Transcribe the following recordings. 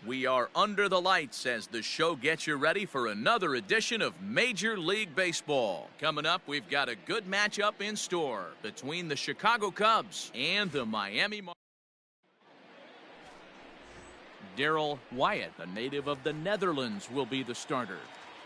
We are under the lights as the show gets you ready for another edition of Major League Baseball. Coming up, we've got a good matchup in store between the Chicago Cubs and the Miami Marlins. Darryl Wyatt, a native of the Netherlands, will be the starter.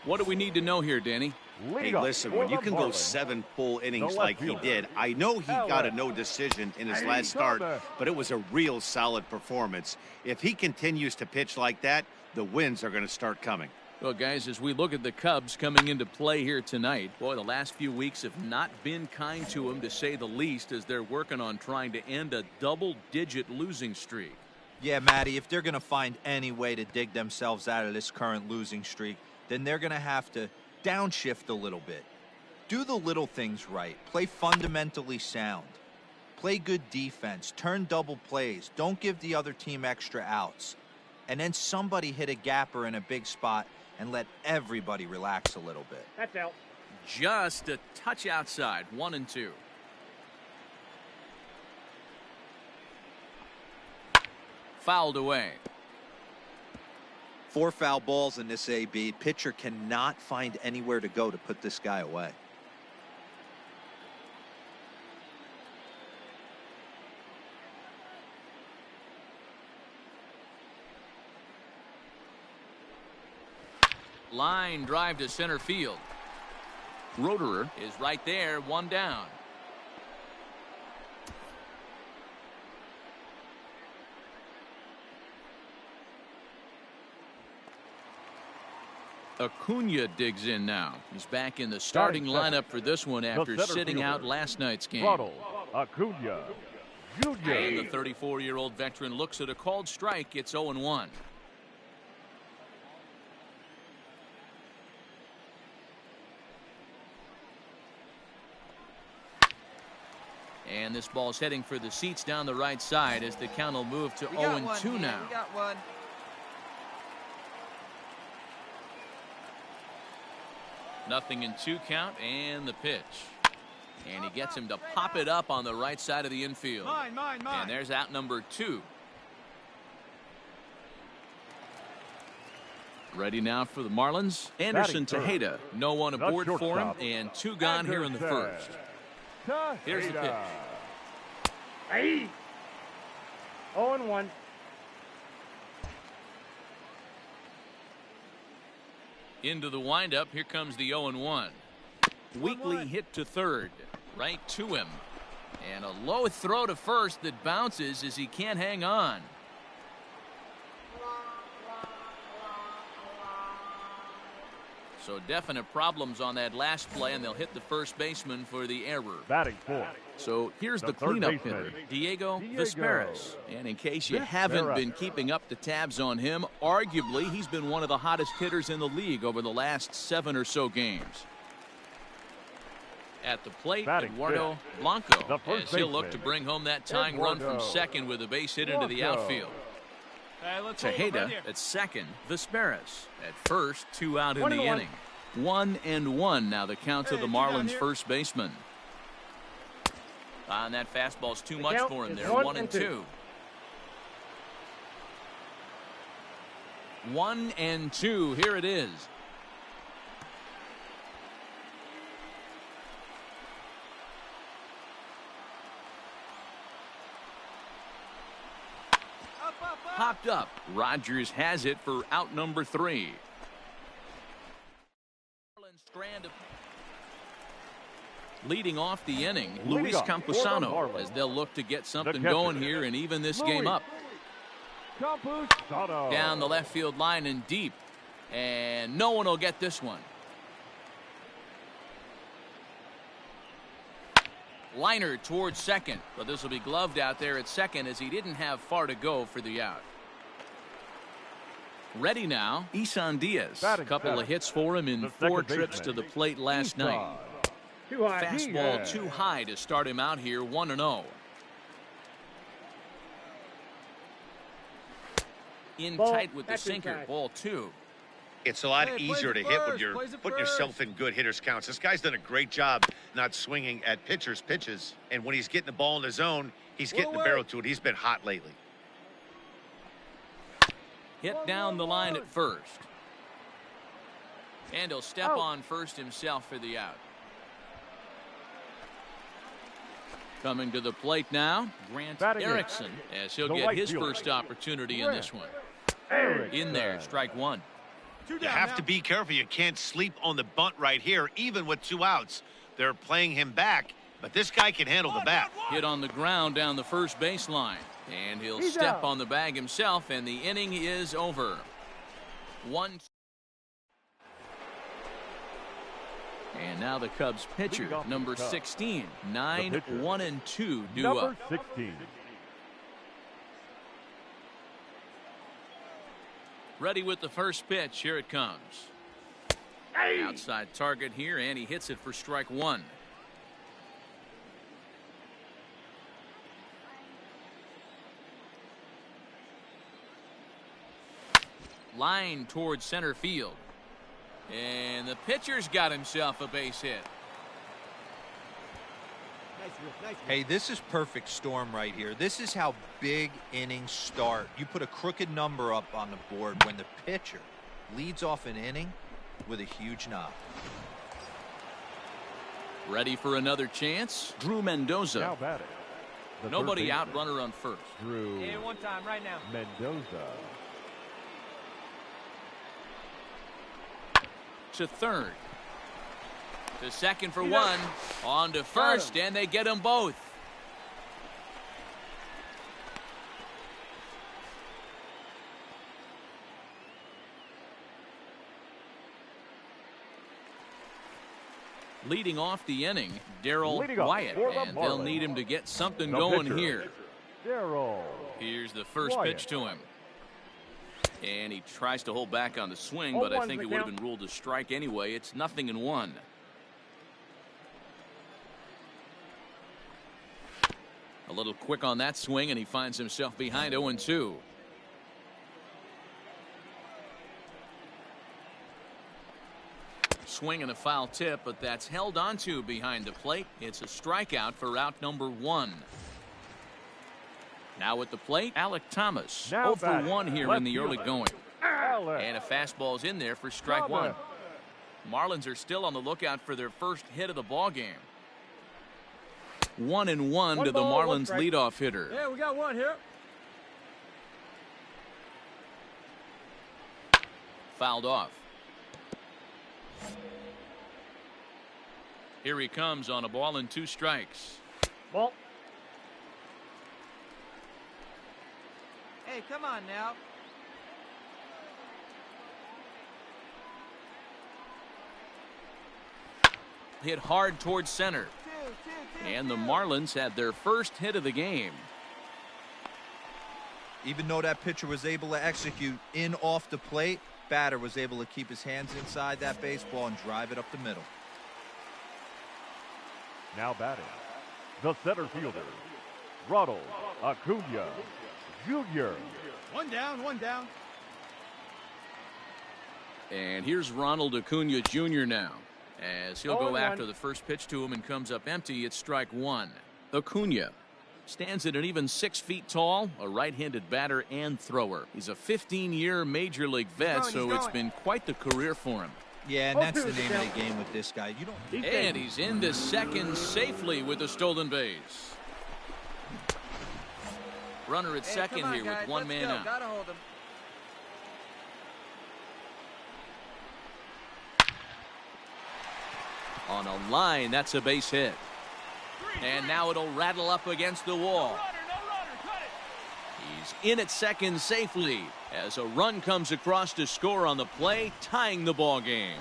What do we need to know here, Danny? Hey, listen, when you can go 7 full innings like he did, I know he got a no decision in his last start, but it was a real solid performance. If he continues to pitch like that, the wins are going to start coming. Well, guys, as we look at the Cubs coming into play here tonight, boy, the last few weeks have not been kind to them, to say the least, as they're working on trying to end a double-digit losing streak. Yeah, Matty, if they're going to find any way to dig themselves out of this current losing streak, then they're going to have to downshift a little bit. Do the little things right. Play fundamentally sound. Play good defense. Turn double plays. Don't give the other team extra outs. And then somebody hit a gapper in a big spot and let everybody relax a little bit. That's out. Just a touch outside, 1-2. Fouled away. 4 foul balls in this AB. Pitcher cannot find anywhere to go to put this guy away. Line drive to center field. Roederer is right there, 1 down. Acuna digs in now. He's back in the starting lineup for this one after sitting out last night's game. Acuna Jr. And the 34-year-old veteran looks at a called strike. It's 0-1. And this ball's heading for the seats down the right side as the count will move to 0-2 now. We got one. Nothing in 2 count, and the pitch. And he gets him to pop it up on the right side of the infield. And there's out number 2. Ready now for the Marlins. Anderson Tejeda. No one aboard for him, and 2 gone here in the first. Here's the pitch. Hey. 0-1. Into the windup. Here comes the 0-1. Weakly hit to third. Right to him. And a low throw to first that bounces as he can't hang on. So definite problems on that last play, and they'll hit the first baseman for the error. Batting 4. So here's the cleanup hitter, Diego Vizquez. And in case you haven't been keeping up the tabs on him, arguably he's been one of the hottest hitters in the league over the last 7 or so games. At the plate, Eduardo Blanco, as he'll look to bring home that tying run from second with a base hit into the outfield. Tejeda at second, Vizquez at first, 2 out in the inning. 1-1 now the count to the Marlins first baseman. And that fastball's too much for him there. 1-2. 1-2. Here it is. Popped up. Rogers has it for out number 3. Leading off the inning, Luis Campusano, as they'll look to get something going here and even this game up. Down the left field line and deep. And no one will get this one. Liner towards second, but this will be gloved out there at second as he didn't have far to go for the out. Ready now, Isan Diaz. A couple of hits for him in 4 trips to the plate last night. Fastball too high to start him out here, 1-0. In tight with the sinker, ball 2. It's a lot easier to hit when you're putting yourself in good hitters counts. This guy's done a great job not swinging at pitchers' pitches. And when he's getting the ball in the zone, he's getting the barrel to it. He's been hot lately. hit down the line at first. And he'll step on first himself for the out. Coming to the plate now, Grant Erickson, as he'll get his first opportunity in this one. In there, strike one. You have to be careful. You can't sleep on the bunt right here, even with 2 outs. They're playing him back, but this guy can handle the bat. Hit on the ground down the first baseline. And he'll step on the bag himself, and the inning is over. 1. And now the Cubs pitcher, number 16, 9-1-2 due up. 16. Ready with the first pitch. Here it comes. Outside target here, and he hits it for strike one. Line towards center field. And the pitcher's got himself a base hit. Hey, this is perfect storm right here. This is how big innings start. You put a crooked number up on the board when the pitcher leads off an inning with a huge knock. Ready for another chance. Drew Mendoza. Now batting. Nobody out, runner on first. Drew. Hey, one time right now. Mendoza. To third. To second for one. On to first, and they get them both. Leading off the inning, Darryl Wyatt, and they'll need him to get something going here. Darryl. Here's the first pitch to him. And he tries to hold back on the swing, but I think it would have been ruled a strike anyway. It's 0-1. A little quick on that swing, and he finds himself behind 0-2. Swing and a foul tip, but that's held onto behind the plate. It's a strikeout for out number 1. Now at the plate, Alec Thomas. 0 for 1 here in the early going. And a fastball's in there for strike 1. Marlins are still on the lookout for their first hit of the ball game. 1-1 to the Marlins leadoff hitter. Yeah, we got one here. Fouled off. Here he comes on a ball and 2 strikes. Ball. Hey, come on now. Hit hard towards center. And the Marlins had their first hit of the game. Even though that pitcher was able to execute in off the plate, batter was able to keep his hands inside that baseball and drive it up the middle. Now batting. The center fielder, Ronald Acuna Jr. One down. And here's Ronald Acuna Jr. now, as he'll go after the first pitch to him and comes up empty. It's strike 1. Acuna stands at an even 6 feet tall, a right-handed batter and thrower. He's a 15-year major league vet, so it's been quite the career for him. Yeah, and that's the name of the game with this guy. You don't. And he's into second safely with a stolen base. Runner at second here with one man out. Gotta hold him. On a line, that's a base hit. And now it'll rattle up against the wall. He's in at second safely as a run comes across to score on the play, tying the ball game.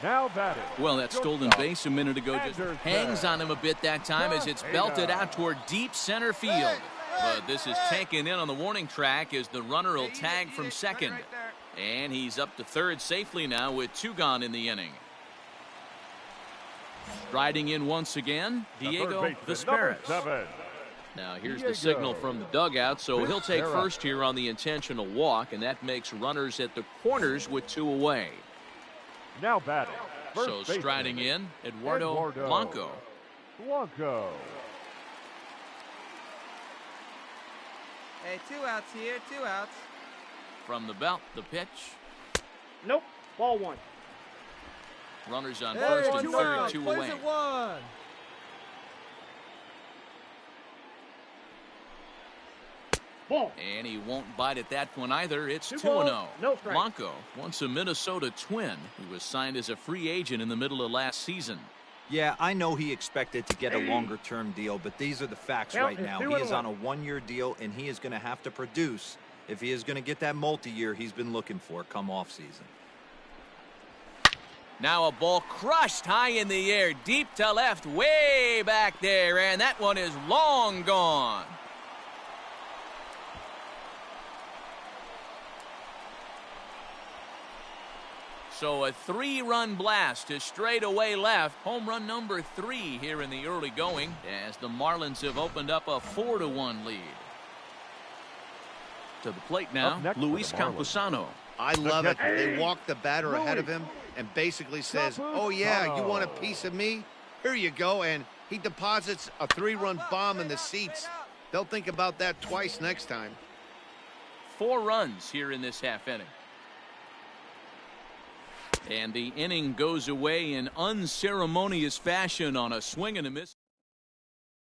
Now batting. Well, that stolen base a minute ago just hangs on him a bit that time as it's belted out toward deep center field. But this is taken in on the warning track as the runner will tag from second. And he's up to third safely now with 2 gone in the inning. Riding in once again, Diego Vizquez. Now here's the signal from the dugout, so he'll take first here on the intentional walk, and that makes runners at the corners with 2 away. Now batting. So striding in, Eduardo Blanco. Hey, 2 outs here, 2 outs. From the belt, the pitch. Nope. Ball 1. Runners on Hey, first and 2 third, outs. 2 Plays away. at 1. Ball. And he won't bite at that one either. It's 2-0. 2-0. No strike. Blanco, once a Minnesota Twin, he was signed as a free agent in the middle of last season. Yeah, I know he expected to get a longer-term deal, but these are the facts right now. He is on a one-year deal, and he is going to have to produce if he is going to get that multi-year he's been looking for come off-season. Now a ball crushed high in the air, deep to left, way back there, and that one is long gone. So a 3-run blast to straightaway left. Home run number 3 here in the early going as the Marlins have opened up a 4-1 lead. To the plate now, Luis Campusano. I love it. They walk the batter ahead of him and basically says, oh, yeah, you want a piece of me? Here you go. And he deposits a 3-run bomb in the seats. They'll think about that twice next time. 4 runs here in this half inning. And the inning goes away in unceremonious fashion on a swing and a miss.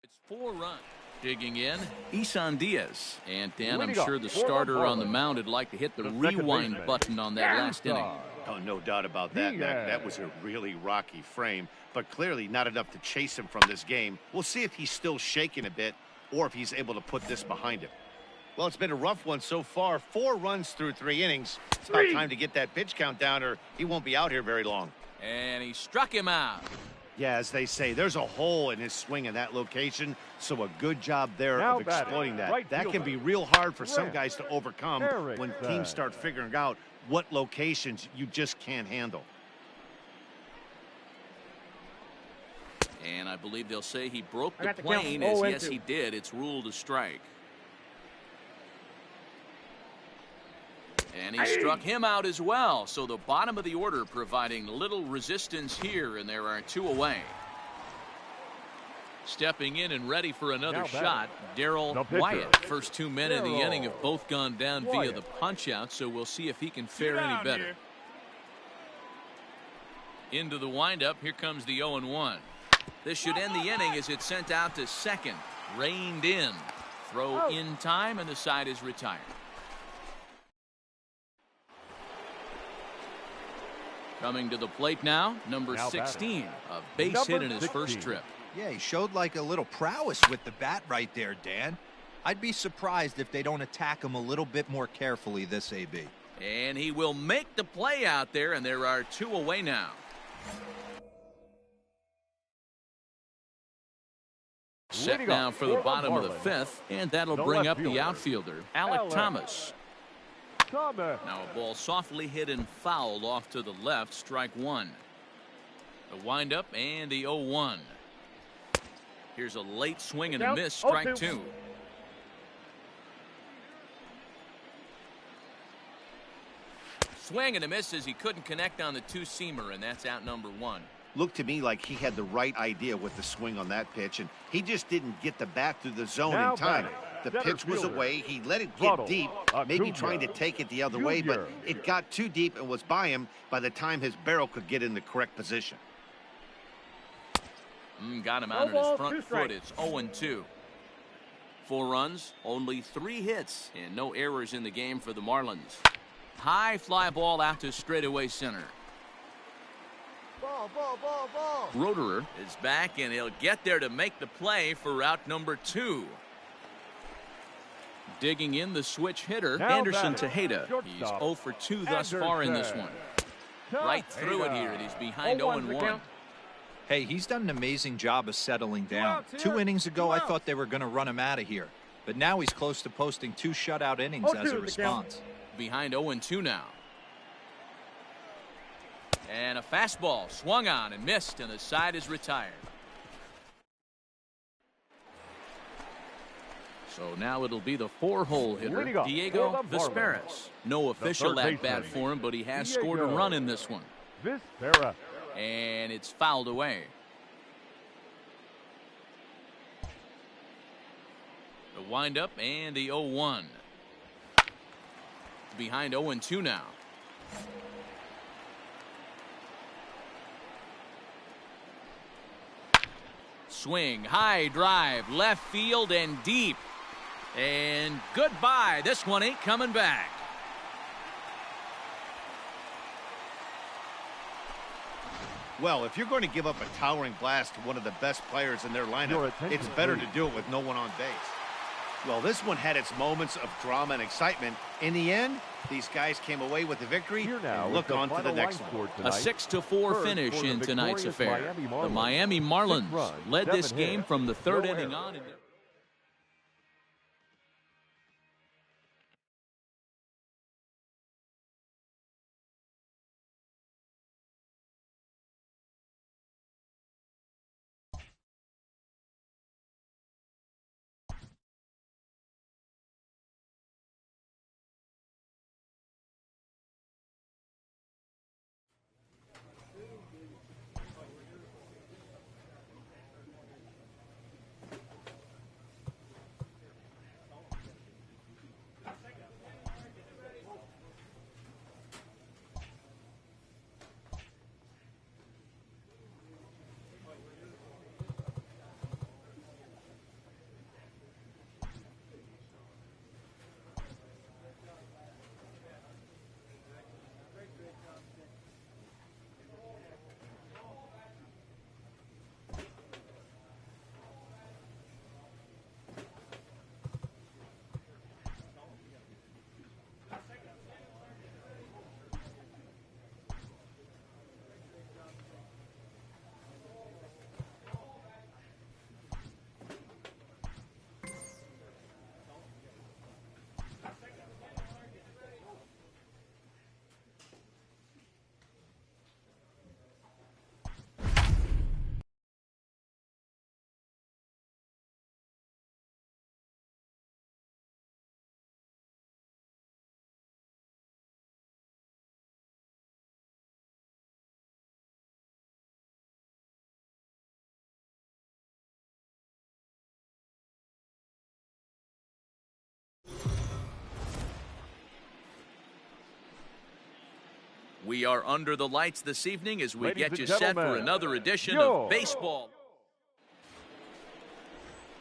It's 4 runs. Digging in, Isan Diaz. And Dan, I'm sure the starter on the mound would like to hit the rewind button on that last inning. Oh, no doubt about that. That was a really rocky frame, but clearly not enough to chase him from this game. We'll see if he's still shaking a bit or if he's able to put this behind him. Well, it's been a rough one so far. 4 runs through 3 innings. It's about time to get that pitch count down or he won't be out here very long. And he struck him out. Yeah, as they say, there's a hole in his swing in that location, so a good job there of exploiting that. That can be real hard for some guys to overcome when teams start figuring out what locations you just can't handle. And I believe they'll say he broke the plane, as yes, he did. It's ruled a strike. And he struck him out as well. So the bottom of the order providing little resistance here, and there are 2 away. Stepping in and ready for another shot, Darryl Wyatt. First 2 men in the inning have both gone down via the punch-out, so we'll see if he can fare any better. Into the windup, here comes the 0-1. This should end the inning as it's sent out to second. Reined in. Throw in time, and the side is retired. Coming to the plate now, number 16, a base hit in his first trip. Yeah, he showed like a little prowess with the bat right there, Dan. I'd be surprised if they don't attack him a little bit more carefully this AB. And he will make the play out there, and there are 2 away now. Set now for the bottom of the 5th, and that'll bring up the outfielder, Alec Thomas. Now a ball softly hit and fouled off to the left, strike 1. The windup and the 0-1. Here's a late swing and a miss, strike 2. Swing and a miss as he couldn't connect on the 2-seamer, and that's out number 1. Looked to me like he had the right idea with the swing on that pitch, and he just didn't get the bat through the zone in time. The pitch was away. He let it get deep, maybe trying to take it the other way, but it got too deep and was by him by the time his barrel could get in the correct position. Got him out on his front foot. It's 0-2. 4 runs, only 3 hits, and no errors in the game for the Marlins. High fly ball out to straightaway center. Ball. Roederer is back, and he'll get there to make the play for out number 2. Digging in the switch hitter, Anderson Tejeda. He's 0 for 2 thus far in this one. Right through it here, and he's behind 0-1. Hey, he's done an amazing job of settling down. 2 innings ago, I thought they were going to run him out of here. But now he's close to posting 2 shutout innings as a response. Behind 0-2 now. And a fastball swung on and missed, and the side is retired. So now it'll be the 4-hole hitter, Diego Vizquez. No official at-bat for him, but he has scored a run in this one. And it's fouled away. The The windup and the 0-1. Behind 0-2 now. Swing, high drive, left field and deep. And goodbye. This one ain't coming back. Well, if you're going to give up a towering blast to one of the best players in their lineup, it's better to do it with no one on base. Well, this one had its moments of drama and excitement. In the end, these guys came away with the victory and look on to the next one. A 6-4 finish in tonight's affair. The Miami Marlins led this game from the third inning on. We are under the lights this evening as we get you set for another edition of baseball.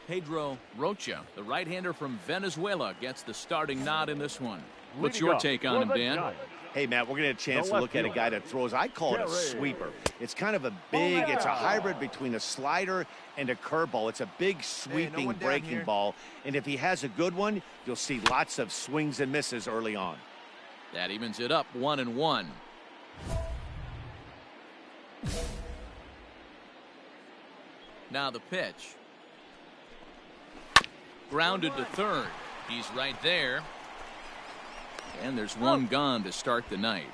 Pedro Rocha, the right-hander from Venezuela, gets the starting nod in this one. What's your take on him, Dan? Hey, Matt, we're going to get a chance to look at a guy that throws. I call it a sweeper. It's kind of a big, it's a hybrid between a slider and a curveball. It's a big, sweeping, breaking ball. And if he has a good one, you'll see lots of swings and misses early on. That evens it up 1-1. Now the pitch. Grounded to third. He's right there. And there's one gone to start the night.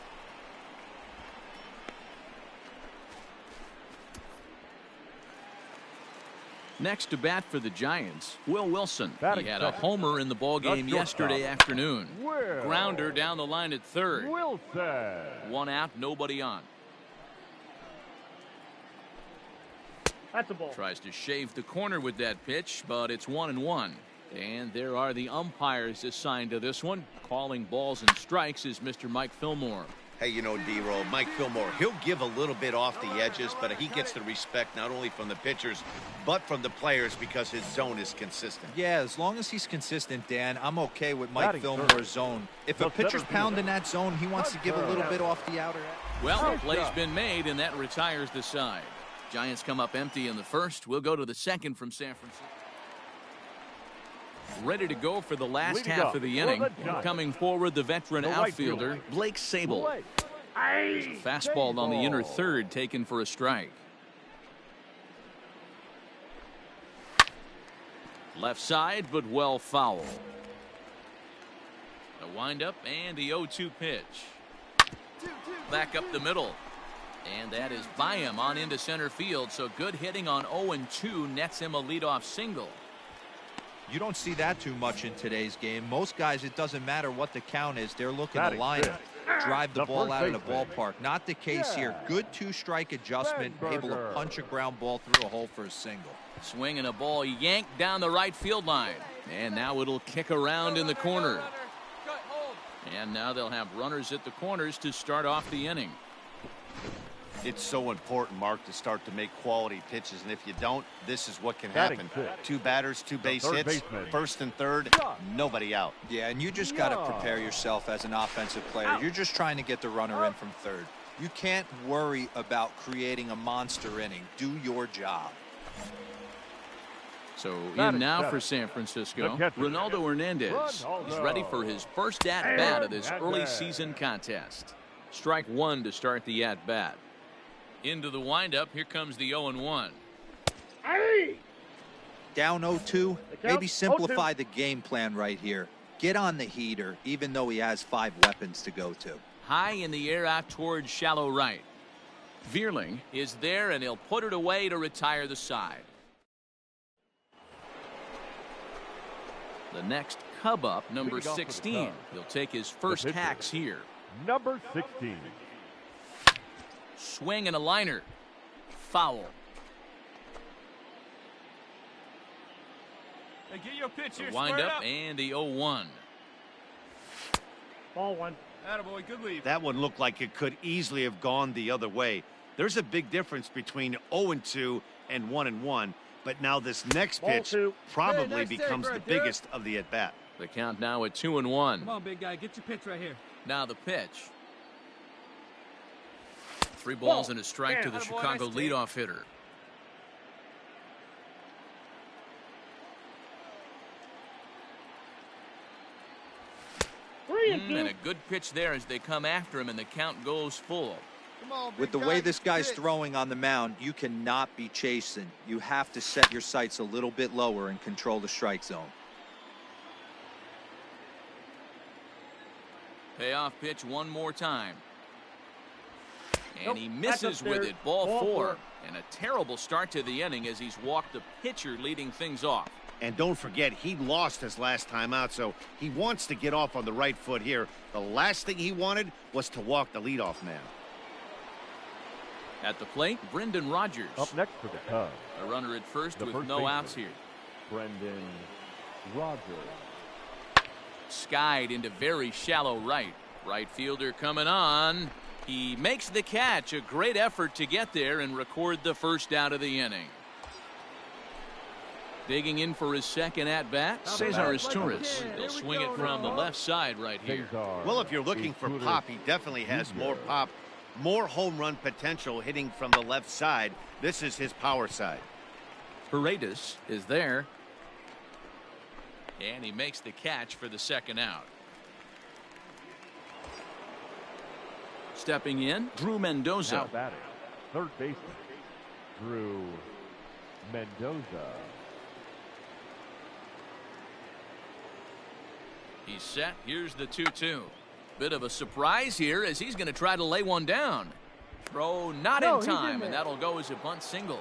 Next to bat for the Giants, Will Wilson. He had a homer in the ballgame yesterday afternoon. Grounder down the line at third. One out, nobody on. That's a ball. Tries to shave the corner with that pitch, but it's 1-1. And there are the umpires assigned to this one. Calling balls and strikes is Mr. Mike Fillmore. Hey, you know, D-Roll, Mike Fillmore, he'll give a little bit off the edges, but he gets the respect not only from the pitchers, but from the players because his zone is consistent. Yeah, as long as he's consistent, Dan, I'm okay with Mike Fillmore's zone. If a pitcher's pounding that zone, he wants to give a little bit off the outer edge. Well, the play's been made, and that retires the side. Giants come up empty in the first. We'll go to the second from San Francisco. Ready to go for the last half of the inning. Coming forward, the veteran outfielder, Blake Sable. Fastball on the inner third, taken for a strike. Left side, but well foul. The windup and the 0-2 pitch. Back up the middle. And that is by him on into center field. So good hitting on 0-2 nets him a leadoff single. You don't see that too much in today's game. Most guys, it doesn't matter what the count is. They're looking to line it, drive the ball out of the ballpark. Not the case here. Good two-strike adjustment, able to punch a ground ball through a hole for a single. Swing and a ball yanked down the right field line. And now it'll kick around in the corner. And now they'll have runners at the corners to start off the inning. It's so important, Mark, to start to make quality pitches, and if you don't, this is what can happen. Two batters, two base hits, first and third, nobody out. Yeah, and you just got to prepare yourself as an offensive player. You're just trying to get the runner in from third. You can't worry about creating a monster inning. Do your job. So in now for San Francisco, Ronaldo Hernandez is ready for his first at-bat of this early season contest. Strike one to start the at-bat. Into the windup, here comes the 0-1. Down 0-2, maybe simplify the game plan right here. Get on the heater, even though he has 5 weapons to go to. High in the air out towards shallow right. Vierling is there, and he'll put it away to retire the side. The next Cub up, number 16. He'll take his first hacks here. Number 16. Swing and a liner. Foul. Hey, get your pitch here. Wind up and the 0-1. Ball one. Attaboy, good lead. That one looked like it could easily have gone the other way. There's a big difference between 0-2 and 1-1. But now this next pitch probably becomes the biggest of the at-bat. The count now at 2-1. Come on, big guy. Get your pitch right here. Now the pitch. 3 balls and a strike to the Chicago leadoff hitter. And a good pitch there as they come after him, and the count goes full. With the way this guy's throwing on the mound, you cannot be chasing. You have to set your sights a little bit lower and control the strike zone. Payoff pitch one more time. And he misses with it. Ball 4. And a terrible start to the inning as he's walked the pitcher leading things off. And don't forget, he lost his last time out, so he wants to get off on the right foot here. The last thing he wanted was to walk the leadoff man. At the plate, Brendan Rodgers. Up next for the Cubs. A runner at first with no outs here. Brendan Rodgers. Skied into very shallow right. Right fielder coming on. He makes the catch. A great effort to get there and record the first out of the inning. Digging in for his second at-bat, Cesar Izturis. He'll swing it from the left side right here. Well, if you're looking for pop, he definitely has more pop, more home run potential hitting from the left side. This is his power side. Paredes is there. And he makes the catch for the second out. Stepping in, Drew Mendoza. Now batting, third baseman, Drew Mendoza. He's set. Here's the 2-2. Bit of a surprise here as he's going to try to lay one down. Throw not in time, and that'll go as a bunt single.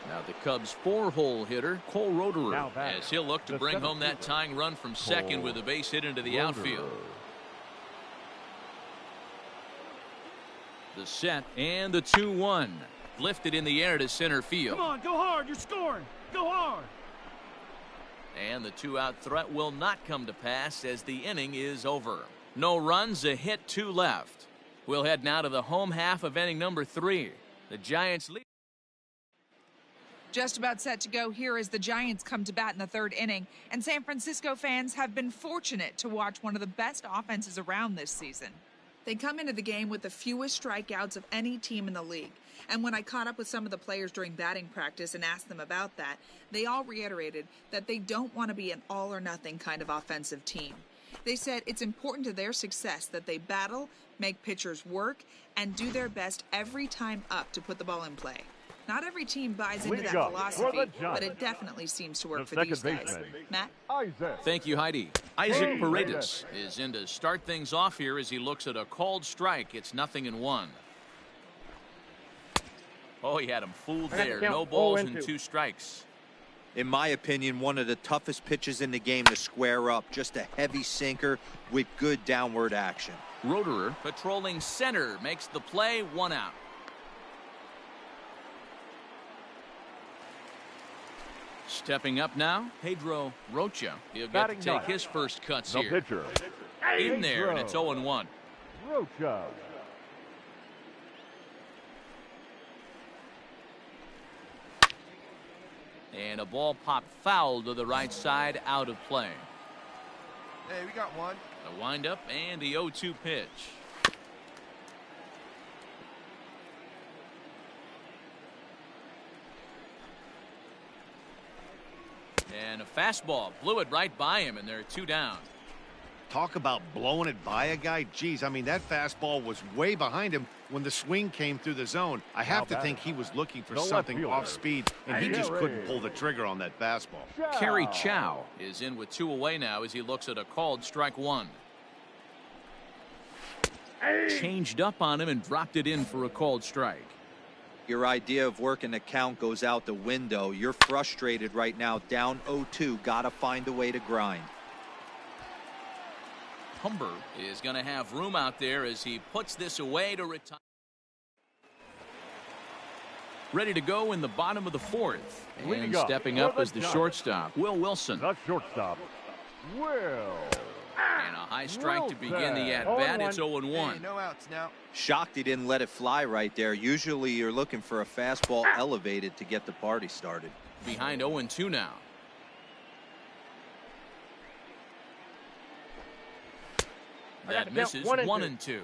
Now the Cubs' 4-hole hitter, Cole Roederer, as he'll look to bring home that tying run from second with a base hit into the outfield. The set and the 2-1. Lifted in the air to center field. Come on, go hard. You're scoring. Go hard. And the 2-out threat will not come to pass as the inning is over. No runs, a hit, 2 left. We'll head now to the home half of inning number 3. The Giants lead. Just about set to go here as the Giants come to bat in the 3rd inning, and San Francisco fans have been fortunate to watch one of the best offenses around this season. They come into the game with the fewest strikeouts of any team in the league. And when I caught up with some of the players during batting practice and asked them about that, they all reiterated that they don't want to be an all-or-nothing kind of offensive team. They said it's important to their success that they battle, make pitchers work, and do their best every time up to put the ball in play. Not every team buys into that philosophy, but it definitely seems to work for these guys. Matt? Thank you, Heidi. Isaac Paredes is in to start things off here as he looks at a called strike. It's 0-1. Oh, he had him fooled there. No balls and 2 strikes. In my opinion, one of the toughest pitches in the game to square up. Just a heavy sinker with good downward action. Roederer patrolling center makes the play, 1 out. Stepping up now, Pedro Rocha. He'll get to take his first cuts The here. pitcher, In there, and it's 0-1. Rocha. And a ball popped foul to the right side, out of play. Hey, we got one. The windup and the 0-2 pitch. And a fastball blew it right by him, and they're 2 down. Talk about blowing it by a guy. Geez, I mean, that fastball was way behind him when the swing came through the zone. I have to think he was looking for something off speed, and he just couldn't pull the trigger on that fastball. Kerry Chow is in with 2 away now as he looks at a called strike 1. Changed up on him and dropped it in for a called strike. Your idea of working the count goes out the window. You're frustrated right now, down 0-2. Got to find a way to grind. Humber is going to have room out there as he puts this away to retire. Ready to go in the bottom of the 4th. And stepping up as the shortstop, Will Wilson. The shortstop, Will. And a high strike to begin the at-bat. It's 0-1. Hey, no outs now. Shocked he didn't let it fly right there. Usually you're looking for a fastball elevated to get the party started. Behind 0-2 now. That misses 1-2.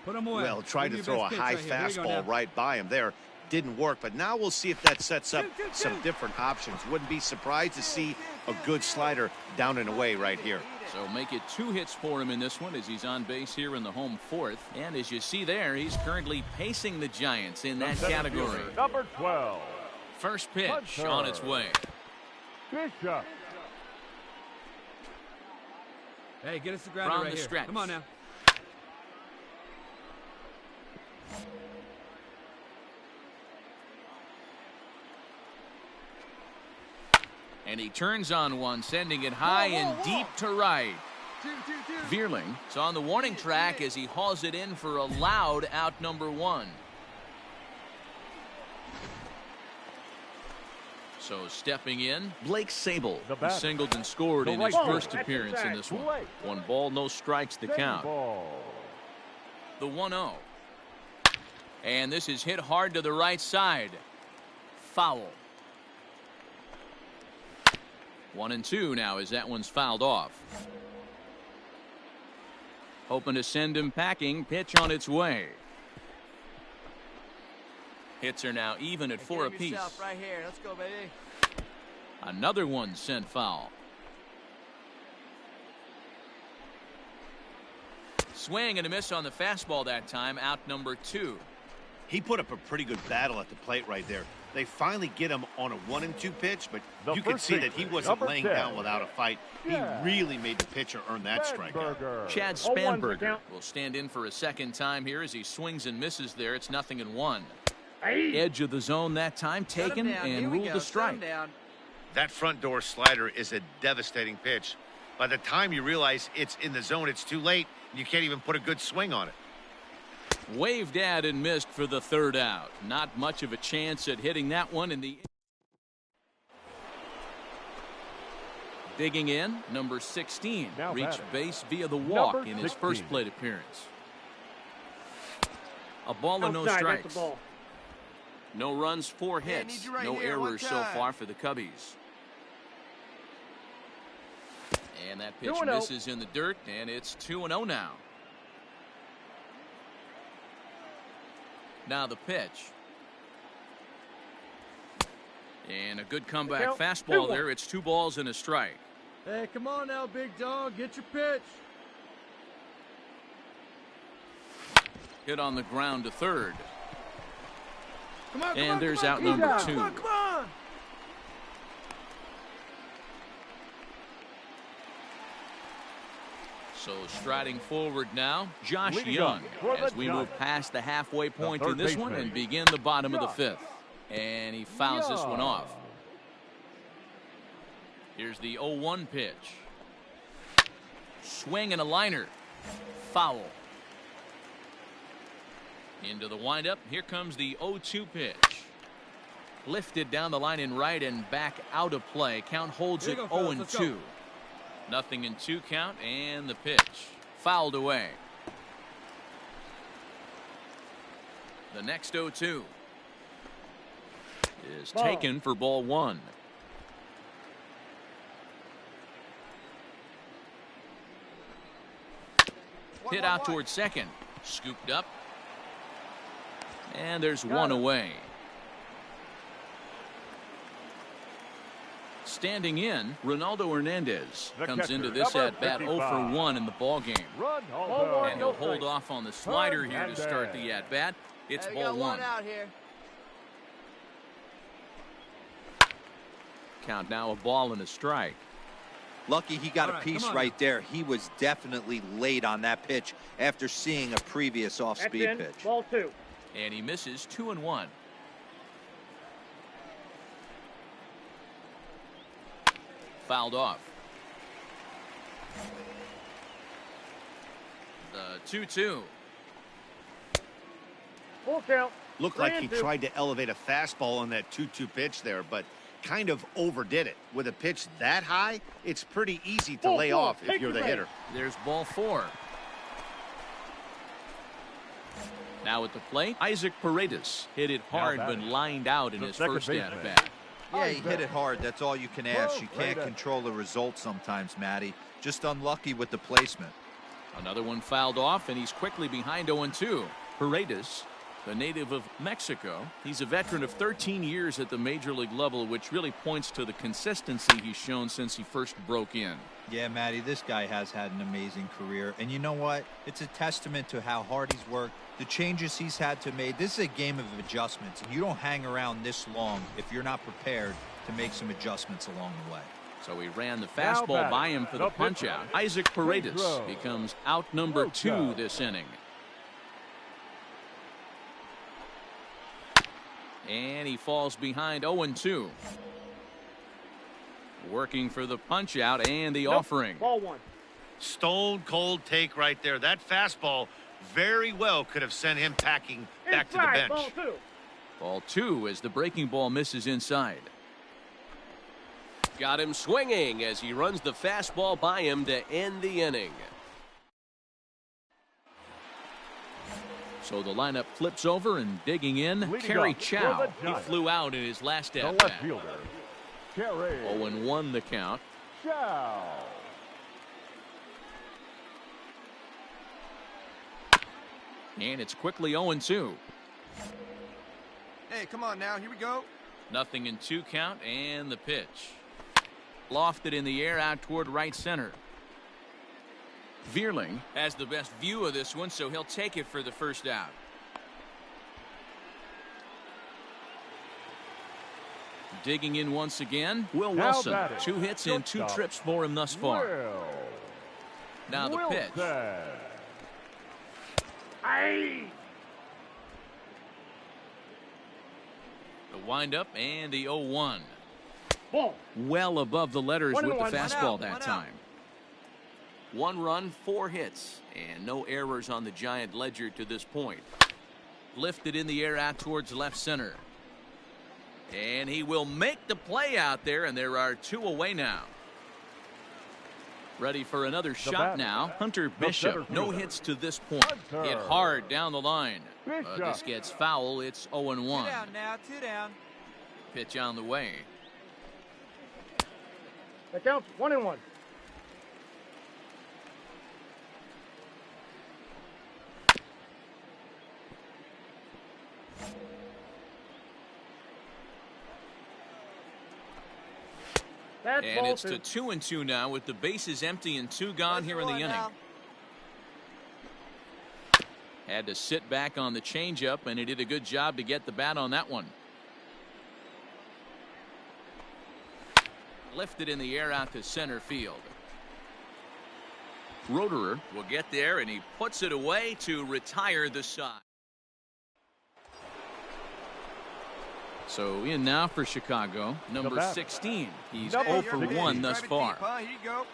Put him away. Well, tried to throw a high fastball right by him there. Didn't work, but now we'll see if that sets up some different options. Wouldn't be surprised to see a good slider down and away right here. So make it 2 hits for him in this one as he's on base here in the home 4th. And as you see there, he's currently pacing the Giants in that category. Number 12. First pitch on its way. Bishop. Hey, get us the grounder From right the here. stretch. Come on now. And he turns on one, sending it high and deep to right. Vierling is on the warning track as he hauls it in for a loud out number 1. So stepping in, Blake Sable, who singled and scored in his first appearance in this one. 1 ball, no strikes to count. The 1-0. And this is hit hard to the right side. Foul. 1-2 now as that one's fouled off. Hoping to send him packing. Pitch on its way. Hits are now even at 4 apiece. Right here. Let's go, baby. Another one sent foul. Swing and a miss on the fastball that time. Out number 2. He put up a pretty good battle at the plate right there. They finally get him on a 1-2 pitch, but you could see that he wasn't laying down without a fight. He really made the pitcher earn that strikeout. Chad Spanberger will stand in for a second time here as he swings and misses there. It's 0-1. Edge of the zone that time taken and ruled a strike. That front door slider is a devastating pitch. By the time you realize it's in the zone, it's too late. You can't even put a good swing on it. Waved at and missed for the 3rd out. Not much of a chance at hitting that one in the. Digging in, number 16 reached base via the walk in his first plate appearance. A ball and no strikes. No runs, 4 hits. No errors so far for the Cubbies. And that pitch misses in the dirt, and it's 2-0 now. Now the pitch. And a good comeback fastball there. It's 2 balls and a strike. Hey, come on now, big dog. Get your pitch. Hit on the ground to 3rd. Come on, and there's out number 2. Come on. So striding forward now, Josh Young, as we move past the halfway point in this one and begin the bottom of the 5th. And he fouls this one off. Here's the 0-1 pitch. Swing and a liner. Foul. Into the windup. Here comes the 0-2 pitch. Lifted down the line in right and back out of play. Count holds it 0-2. Nothing in 2 count, and the pitch fouled away. The next 0-2 is taken for ball 1. Hit out towards second. Scooped up. And there's one away. Standing in, Ronaldo Hernandez comes into this at-bat 0 for 1 in the ballgame. And he'll hold off on the slider here to start the at-bat. It's ball 1. Out here. Count now a ball and a strike. Lucky he got a piece right there. He was definitely late on that pitch after seeing a previous off-speed pitch. Ball 2. And he misses 2-1. Fouled off. The 2-2. Full count. Looked like he tried to elevate a fastball on that 2-2 pitch there, but kind of overdid it. With a pitch that high, it's pretty easy to lay off if you're the hitter. There's ball 4. Now at the plate, Isaac Paredes hit it hard but lined out in his first at-bat. Yeah, he hit it hard. That's all you can ask. You can't control the result sometimes, Matty. Just unlucky with the placement. Another one fouled off, and he's quickly behind 0-2. Paredes, the native of Mexico, he's a veteran of 13 years at the major league level, which really points to the consistency he's shown since he first broke in. Yeah, Matty, this guy has had an amazing career. And you know what? It's a testament to how hard he's worked, the changes he's had to make. This is a game of adjustments, and you don't hang around this long if you're not prepared to make some adjustments along the way. So he ran the fastball by him for the punch-out. Isaac Paredes becomes out number 2 this inning. And he falls behind 0-2. Working for the punch-out and the offering. Ball 1. Stone cold take right there. That fastball very well could have sent him packing back to the bench. Ball 2. Ball 2 as the breaking ball misses inside. Got him swinging as he runs the fastball by him to end the inning. So the lineup flips over, and digging in, Kerry Chow. He flew out in his last at-bat. 0-1 the count. Chow. And it's quickly 0-2. Hey, come on now. Here we go. Nothing in 2 count, and the pitch. Lofted in the air out toward right center. Vierling has the best view of this one, so he'll take it for the first out. Digging in once again, Will Wilson. 2 hits and 2 trips for him thus far. Now the pitch. The windup and the 0-1. Ball. Well above the letters with the fastball that one time. 1 run, 4 hits, and no errors on the Giant ledger to this point. Lifted in the air out towards left center. And he will make the play out there, and there are 2 away now. Ready for another shot now. Hunter Bishop, no hits to this point. Hit hard down the line. This gets foul. It's 0-1. 2 down now. 2 down. Pitch on the way. That counts. 1-1. And it's to 2-2 now with the bases empty and 2 gone here in the inning. Had to sit back on the changeup, and he did a good job to get the bat on that one. Lifted in the air out to center field. Roederer will get there, and he puts it away to retire the side. So in now for Chicago, number 16. He's 0 for 1 thus far. Here you go.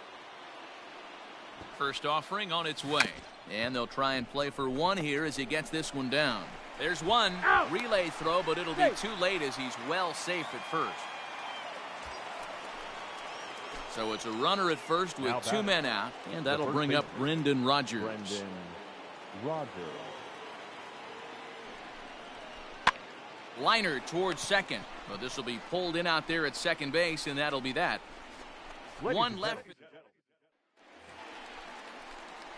First offering on its way. And they'll try and play for 1 here as he gets this one down. There's one relay throw, but it'll be too late as he's well safe at first. So it's a runner at first with two men out, and that'll bring up Brendan Rodgers. Liner towards second. Well, this will be pulled in out there at second base, and that'll be that. One left.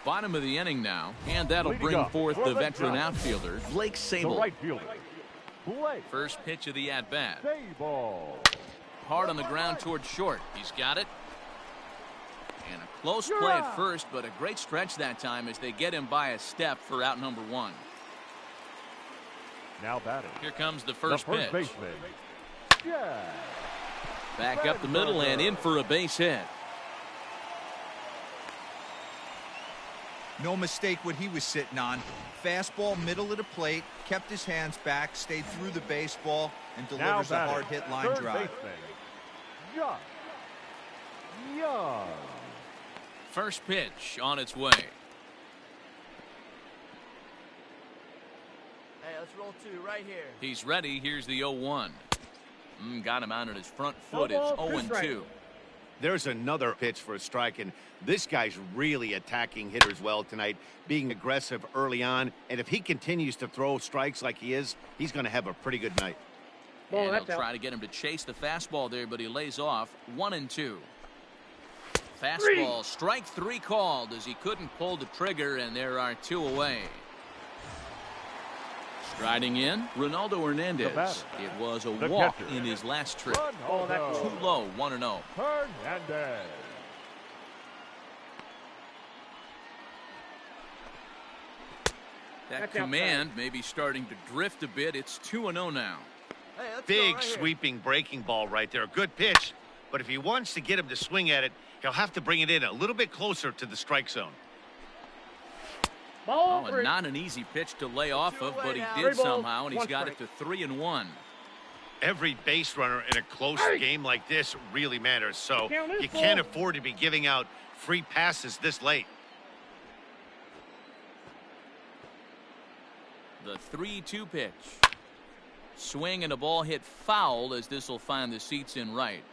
Bottom of the inning now, and that'll bring forth the veteran outfielder, Blake Sable. First pitch of the at-bat. Hard on the ground towards short. He's got it. And a close play at first, but a great stretch that time as they get him by a step for out number one. Now batting. Here comes the first pitch. Baseman. Back up the middle and in for a base hit. No mistake what he was sitting on. Fastball, middle of the plate, kept his hands back, stayed through the baseball, and delivers a hard hit line drive. Young. First pitch on its way. Hey, let's roll two right here. He's ready. Here's the 0-1. Got him out on his front foot. It's 0-2. There's another pitch for a strike, and this guy's really attacking hitters well tonight, being aggressive early on, and if he continues to throw strikes like he is, he's going to have a pretty good night. And he'll try to get him to chase the fastball there, but he lays off 1-2. Fastball, strike three called as he couldn't pull the trigger, and there are two away. Striding in, Ronaldo Hernandez. It was a walk in his last trip. Too low, 1-0. Hernandez. That command may be starting to drift a bit. It's 2-0 now. Hey, let's Big go right sweeping breaking ball right there. A good pitch, but if he wants to get him to swing at it, he'll have to bring it in a little bit closer to the strike zone. Oh, and not an easy pitch to lay off of, but he did somehow, and he's got it to 3-1. Every base runner in a close game like this really matters, so you can't afford to be giving out free passes this late. The 3-2 pitch. Swing and a ball hit foul as this will find the seats in right.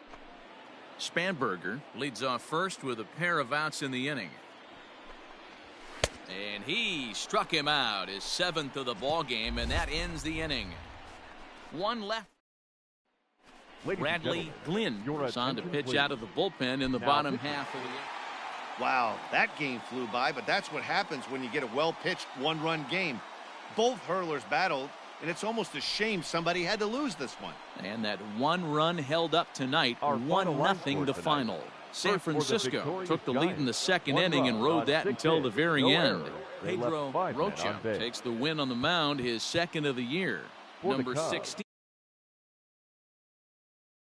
Spanberger leads off first with a pair of outs in the inning. And he struck him out, his 7th of the ball game, and that ends the inning. One left. Bradley Glynn is on to pitch out of the bullpen in the bottom half of the inning. Wow, that game flew by, but that's what happens when you get a well-pitched one-run game. Both hurlers battled, and it's almost a shame somebody had to lose this one. And that one run held up tonight, 1-0 the final. San Francisco took the lead in the second inning and rode that until the very end. Pedro Rocha takes the win on the mound, his second of the year. Number 16.